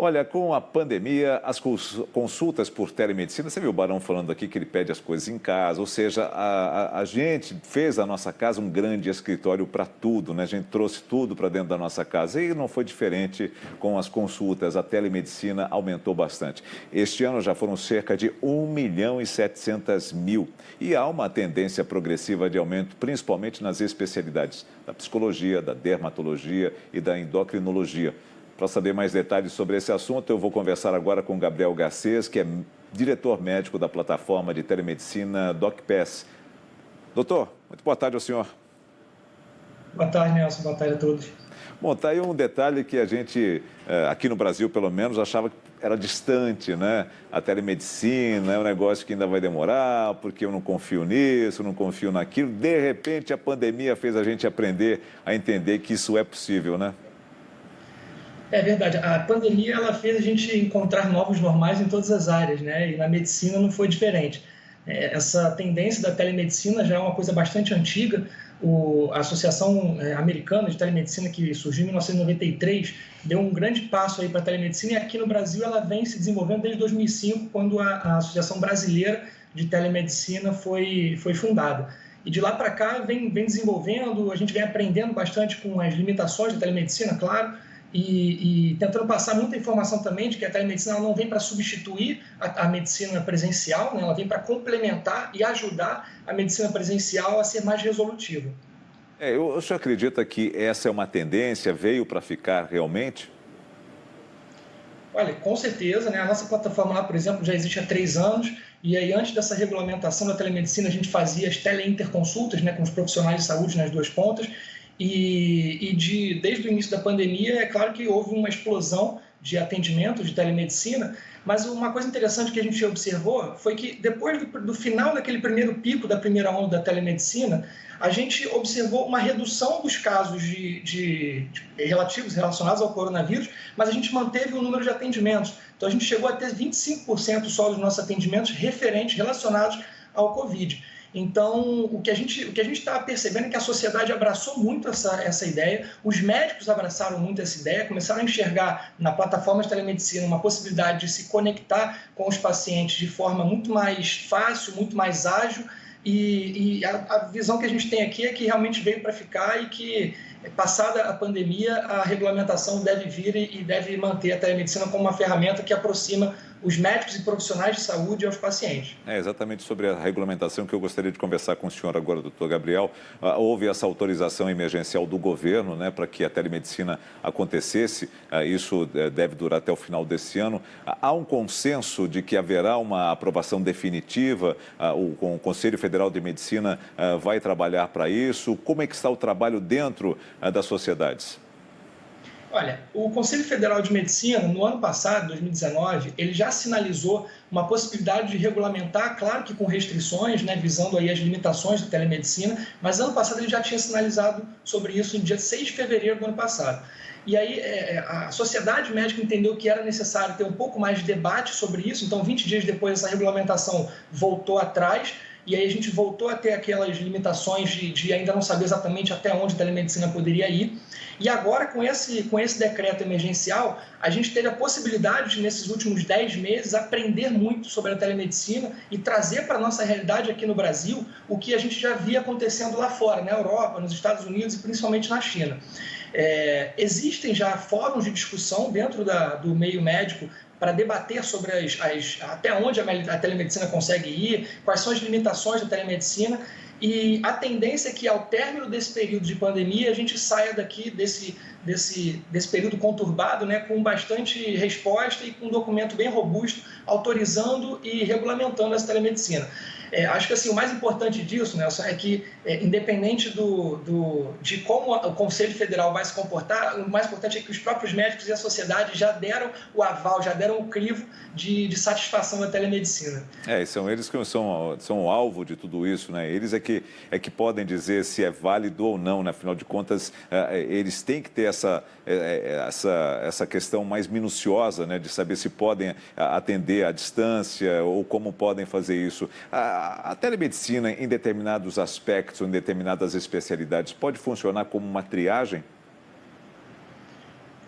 Olha, com a pandemia, as consultas por telemedicina, você viu o Barão falando aqui que ele pede as coisas em casa, ou seja, a gente fez da nossa casa um grande escritório para tudo, né? A gente trouxe tudo para dentro da nossa casa e não foi diferente com as consultas. A telemedicina aumentou bastante. Este ano já foram cerca de 1.700.000 e há uma tendência progressiva de aumento, principalmente nas especialidades da psicologia, da dermatologia e da endocrinologia. Para saber mais detalhes sobre esse assunto, eu vou conversar agora com Gabriel Garcês, que é diretor médico da plataforma de telemedicina DocPass. Doutor, muito boa tarde ao senhor. Boa tarde, Nelson. Boa tarde a todos. Bom, está aí um detalhe que a gente, aqui no Brasil pelo menos, achava que era distante, né? A telemedicina é um negócio que ainda vai demorar, porque eu não confio nisso, não confio naquilo. De repente, a pandemia fez a gente aprender a entender que isso é possível, né? É verdade, a pandemia ela fez a gente encontrar novos normais em todas as áreas, né? E na medicina não foi diferente. Essa tendência da telemedicina já é uma coisa bastante antiga. A Associação Americana de Telemedicina, que surgiu em 1993, deu um grande passo aí para a telemedicina e aqui no Brasil ela vem se desenvolvendo desde 2005, quando a Associação Brasileira de Telemedicina foi fundada. E de lá para cá vem desenvolvendo, a gente vem aprendendo bastante com as limitações da telemedicina, claro, e tentando passar muita informação também de que a telemedicina ela não vem para substituir a medicina presencial, né? Ela vem para complementar e ajudar a medicina presencial a ser mais resolutiva. O senhor acredita que essa é uma tendência, veio para ficar realmente? Olha, com certeza, né? A nossa plataforma lá, por exemplo, já existe há 3 anos, e aí antes dessa regulamentação da telemedicina, a gente fazia as teleinterconsultas, né, com os profissionais de saúde nas duas pontas, desde o início da pandemia, é claro que houve uma explosão de atendimento de telemedicina, mas uma coisa interessante que a gente observou foi que depois do final daquele primeiro pico da primeira onda da telemedicina, a gente observou uma redução dos casos relacionados ao coronavírus, mas a gente manteve o número de atendimentos. Então a gente chegou a ter 25% só dos nossos atendimentos relacionados ao Covid. Então, o que a gente está percebendo é que a sociedade abraçou muito essa ideia, os médicos abraçaram muito essa ideia, começaram a enxergar na plataforma de telemedicina uma possibilidade de se conectar com os pacientes de forma muito mais fácil, muito mais ágil, e a visão que a gente tem aqui é que realmente veio para ficar e que, passada a pandemia, a regulamentação deve vir e deve manter a telemedicina como uma ferramenta que aproxima os médicos e profissionais de saúde aos pacientes. É exatamente sobre a regulamentação que eu gostaria de conversar com o senhor agora, doutor Gabriel. Houve essa autorização emergencial do governo, né, para que a telemedicina acontecesse. Isso deve durar até o final desse ano. Há um consenso de que haverá uma aprovação definitiva? O Conselho Federal de Medicina vai trabalhar para isso? Como é que está o trabalho dentro das sociedades? Olha, o Conselho Federal de Medicina, no ano passado, 2019, ele já sinalizou uma possibilidade de regulamentar, claro que com restrições, né, visando aí as limitações da telemedicina, mas ano passado ele já tinha sinalizado sobre isso no dia 6 de fevereiro do ano passado. E aí a sociedade médica entendeu que era necessário ter um pouco mais de debate sobre isso, então 20 dias depois essa regulamentação voltou atrás, e aí a gente voltou a ter aquelas limitações de ainda não saber exatamente até onde a telemedicina poderia ir. E agora, com esse decreto emergencial, a gente teve a possibilidade de, nesses últimos 10 meses, aprender muito sobre a telemedicina e trazer para a nossa realidade aqui no Brasil o que a gente já via acontecendo lá fora, na Europa, nos Estados Unidos e principalmente na China. Existem já fóruns de discussão dentro do meio médico para debater sobre até onde a telemedicina consegue ir, quais são as limitações da telemedicina, e a tendência é que ao término desse período de pandemia a gente saia daqui desse período conturbado, né, com bastante resposta e com um documento bem robusto autorizando e regulamentando essa telemedicina. Acho que assim, o mais importante disso, Nelson, é que independente de como o Conselho Federal vai se comportar, o mais importante é que os próprios médicos e a sociedade já deram o aval, já deram o crivo de satisfação da telemedicina. São eles que são o alvo de tudo isso, né? Eles é que podem dizer se é válido ou não, né? Afinal de contas, eles têm que ter essa questão mais minuciosa, né? De saber se podem atender à distância ou como podem fazer isso. A telemedicina, em determinados aspectos, em determinadas especialidades, pode funcionar como uma triagem?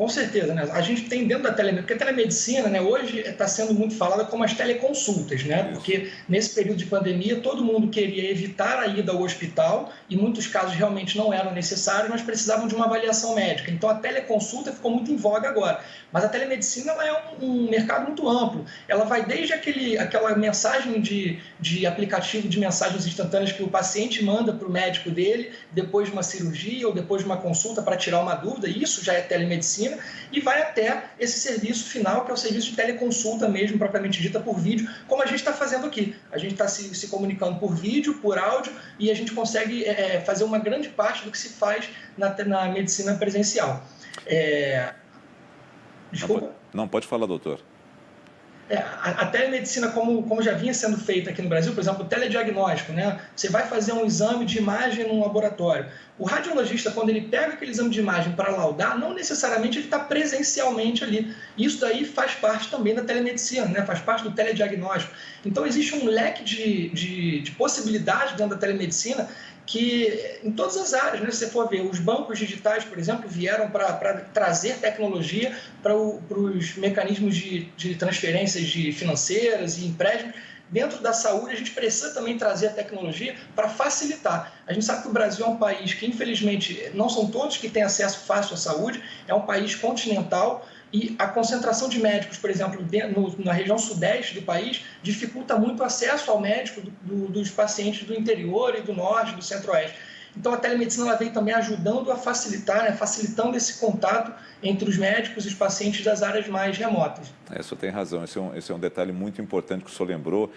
Com certeza, né? A gente tem dentro da telemedicina, porque a telemedicina, né, hoje está sendo muito falada como as teleconsultas, né? Isso. Porque nesse período de pandemia todo mundo queria evitar a ida ao hospital e muitos casos realmente não eram necessários, mas precisavam de uma avaliação médica. Então a teleconsulta ficou muito em voga agora. Mas a telemedicina ela é um mercado muito amplo. Ela vai desde aquela mensagem de aplicativo de mensagens instantâneas que o paciente manda para o médico dele depois de uma cirurgia ou depois de uma consulta para tirar uma dúvida, isso já é telemedicina, e vai até esse serviço final, que é o serviço de teleconsulta mesmo, propriamente dita por vídeo, como a gente está fazendo aqui. A gente está se comunicando por vídeo, por áudio, e a gente consegue fazer uma grande parte do que se faz na medicina presencial. Desculpa? Não, pode falar, doutor. A telemedicina, como já vinha sendo feita aqui no Brasil, por exemplo, o telediagnóstico, né? Você vai fazer um exame de imagem num laboratório. O radiologista, quando ele pega aquele exame de imagem para laudar, não necessariamente ele está presencialmente ali. Isso daí faz parte também da telemedicina, né? Faz parte do telediagnóstico. Então, existe um leque de possibilidades dentro da telemedicina que, em todas as áreas, né, se você for ver, os bancos digitais, por exemplo, vieram para trazer tecnologia para os mecanismos de transferências financeiras e empréstimos. Dentro da saúde, a gente precisa também trazer a tecnologia para facilitar. A gente sabe que o Brasil é um país que, infelizmente, não são todos que têm acesso fácil à saúde, é um país continental, e a concentração de médicos, por exemplo, na região sudeste do país, dificulta muito o acesso ao médico dos pacientes do interior e do norte, do centro-oeste. Então, a telemedicina ela vem também ajudando a facilitar, né, facilitando esse contato entre os médicos e os pacientes das áreas mais remotas. O senhor tem razão, esse é um detalhe muito importante que o senhor lembrou,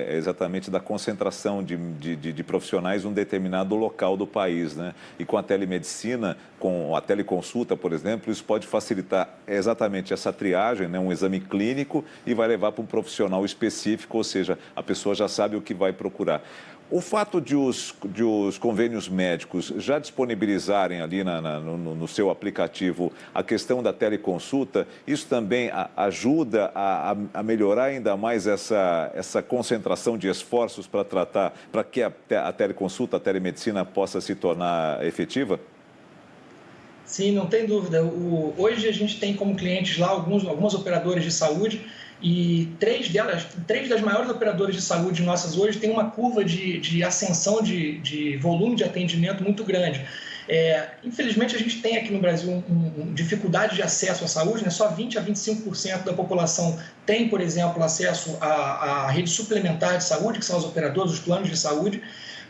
exatamente da concentração de profissionais em um determinado local do país, né? E com a telemedicina, com a teleconsulta, por exemplo, isso pode facilitar exatamente essa triagem, né? Um exame clínico, e vai levar para um profissional específico, ou seja, a pessoa já sabe o que vai procurar. O fato de os convênios médicos já disponibilizarem ali no seu aplicativo a questão da teleconsulta, isso também ajuda a melhorar ainda mais essa concentração de esforços para que a teleconsulta, a telemedicina possa se tornar efetiva? Sim, não tem dúvida. Hoje a gente tem como clientes lá algumas operadoras de saúde, e três das maiores operadoras de saúde nossas hoje têm uma curva de ascensão de volume de atendimento muito grande. Infelizmente, a gente tem aqui no Brasil dificuldade de acesso à saúde, né? Só 20% a 25% da população tem, por exemplo, acesso à rede suplementar de saúde, que são as operadoras, os planos de saúde.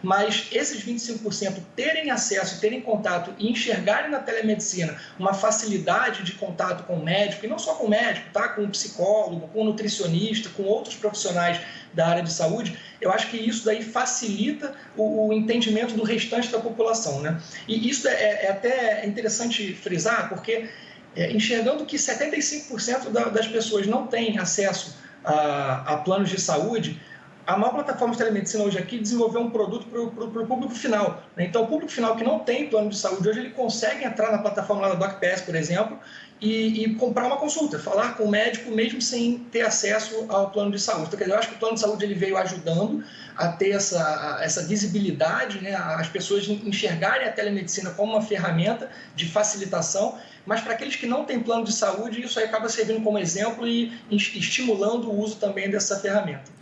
Mas esses 25% terem acesso, terem contato e enxergarem na telemedicina uma facilidade de contato com o médico, e não só com o médico, tá? Com o psicólogo, com o nutricionista, com outros profissionais da área de saúde, eu acho que isso daí facilita o entendimento do restante da população, né? E isso é até interessante frisar, porque enxergando que 75% das pessoas não têm acesso a planos de saúde, a maior plataforma de telemedicina hoje aqui desenvolveu um produto para o público final. Então, o público final que não tem plano de saúde hoje, ele consegue entrar na plataforma lá da DocPass, por exemplo, e comprar uma consulta, falar com o médico mesmo sem ter acesso ao plano de saúde. Então, quer dizer, eu acho que o plano de saúde ele veio ajudando a ter essa visibilidade, né, as pessoas enxergarem a telemedicina como uma ferramenta de facilitação, mas para aqueles que não têm plano de saúde, isso aí acaba servindo como exemplo e estimulando o uso também dessa ferramenta.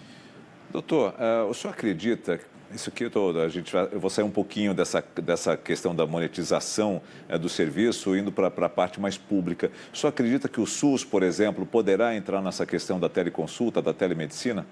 Doutor, o senhor acredita, isso aqui eu vou sair um pouquinho dessa questão da monetização do serviço, indo para a parte mais pública. O senhor acredita que o SUS, por exemplo, poderá entrar nessa questão da teleconsulta, da telemedicina?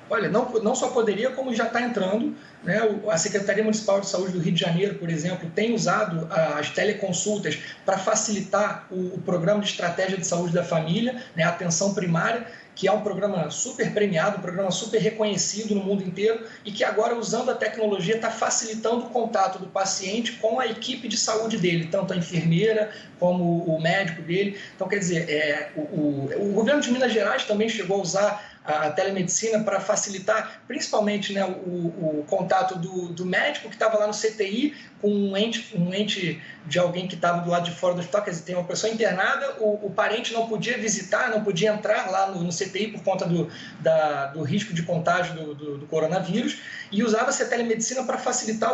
Olha, não só poderia, como já está entrando, né? A Secretaria Municipal de Saúde do Rio de Janeiro, por exemplo, tem usado as teleconsultas para facilitar o programa de estratégia de saúde da família, né? A atenção primária, que é um programa super premiado, um programa super reconhecido no mundo inteiro, e que agora, usando a tecnologia, está facilitando o contato do paciente com a equipe de saúde dele, tanto a enfermeira como o médico dele. Então, quer dizer, o governo de Minas Gerais também chegou a usar a telemedicina para facilitar, principalmente, né, o contato do médico que estava lá no CTI com um ente de alguém que estava do lado de fora do hospital. Quer dizer, tem uma pessoa internada, o parente não podia visitar, não podia entrar lá no CTI por conta do risco de contágio do coronavírus, e usava-se a telemedicina para facilitar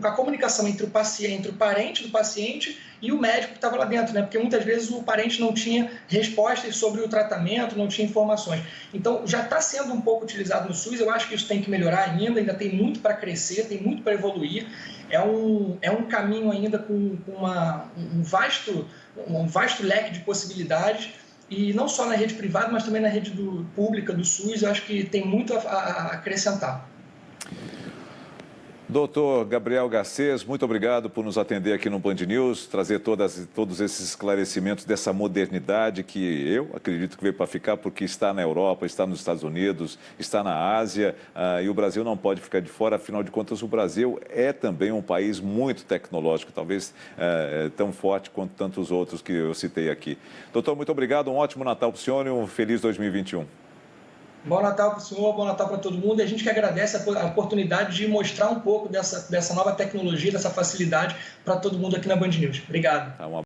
a comunicação entre o parente do paciente e o médico que estava lá dentro, né? Porque muitas vezes o parente não tinha respostas sobre o tratamento, não tinha informações. Então, já está sendo um pouco utilizado no SUS, eu acho que isso tem que melhorar ainda tem muito para crescer, tem muito para evoluir. É um caminho ainda com um vasto leque de possibilidades, e não só na rede privada, mas também na rede pública do SUS, eu acho que tem muito a acrescentar. Doutor Gabriel Garcês, muito obrigado por nos atender aqui no Band News, trazer todos esses esclarecimentos dessa modernidade que eu acredito que veio para ficar, porque está na Europa, está nos Estados Unidos, está na Ásia, e o Brasil não pode ficar de fora. Afinal de contas, o Brasil é também um país muito tecnológico, talvez tão forte quanto tantos outros que eu citei aqui. Doutor, muito obrigado, um ótimo Natal para o senhor e um feliz 2021. Bom Natal para o senhor, bom Natal para todo mundo. E a gente que agradece a oportunidade de mostrar um pouco dessa nova tecnologia, dessa facilidade para todo mundo aqui na Band News. Obrigado.